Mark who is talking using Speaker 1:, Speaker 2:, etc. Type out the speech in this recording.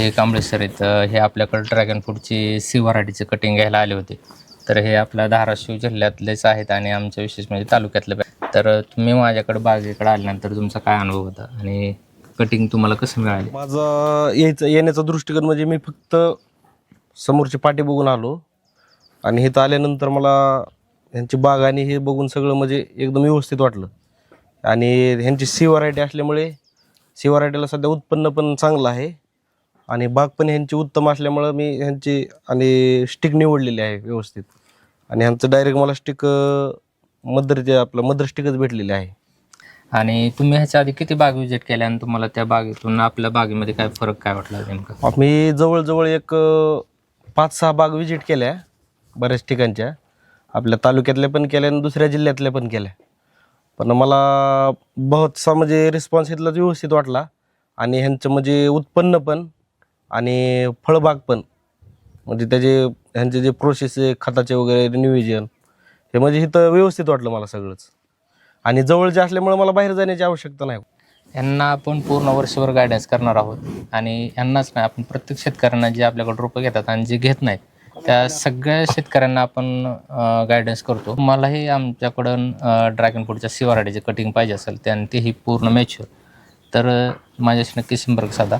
Speaker 1: हे कांबळे सर आहेत, हे आपल्याकडे ड्रॅगन फ्रूटची सी व्हरायटीचं कटिंग घ्यायला आले होते. तर हे आपल्या धाराशिव जिल्ह्यातलेच आहेत आणि आमच्या विशेष म्हणजे तालुक्यातलं तर तुम्ही माझ्याकडे बागेकडे आल्यानंतर तुमचा काय अनुभव होता आणि कटिंग तुम्हाला कसं मिळाले?
Speaker 2: माझा येण्याचा दृष्टिकोन म्हणजे मी फक्त समोरची पाटी बघून आलो आणि इथं आल्यानंतर मला ह्यांची बाग आणि हे बघून सगळं म्हणजे एकदम व्यवस्थित वाटलं. आणि ह्यांची सी व्हरायटी असल्यामुळे सी व्हरायटीला सध्या उत्पन्न पण चांगलं आहे आणि बाग पण ह्यांची उत्तम असल्यामुळं मी ह्यांची आणि स्टिक निवडलेली आहे व्यवस्थित. आणि ह्यांचं डायरेक्ट मला स्टिक मदर स्टिकच भेटलेली आहे.
Speaker 1: आणि तुम्ही ह्याच्या आधी किती बाग विजिट केल्या आणि तुम्हाला त्या बागेतून आपल्या बागेमध्ये काय फरक काय वाटला नेमका?
Speaker 2: मी जवळजवळ एक 5-6 बाग विजिट केल्या बऱ्याच ठिकाणच्या, आपल्या तालुक्यातल्या पण केल्या आणि दुसऱ्या जिल्ह्यातल्या पण केल्या. पण मला बहुतसा म्हणजे रिस्पॉन्स इथलाच व्यवस्थित वाटला आणि ह्यांचं म्हणजे उत्पन्न पण आणि फळबाग पण म्हणजे ह्यांचे जे प्रोसेस आहे खताचे वगैरे नियोजन हे म्हणजे इथं व्यवस्थित वाटलं मला सगळंच. आणि जवळचे असल्यामुळे मला बाहेर जाण्याची आवश्यकता नाही.
Speaker 1: यांना आपण पूर्ण वर्षभर गायडन्स करणार आहोत आणि यांनाच नाही, आपण प्रत्येक शेतकऱ्यांना जे आपल्याकडे रोपं घेतात आणि जे घेत नाहीत त्या सगळ्या शेतकऱ्यांना आपण गायडन्स करतो. मलाही आमच्याकडून ड्रॅगन फ्रूटच्या सी व्हरायटीचे कटिंग पाहिजे असेल त्याने तेही पूर्ण मॅच्युअर तर माझ्याशी नक्की संपर्क साधा.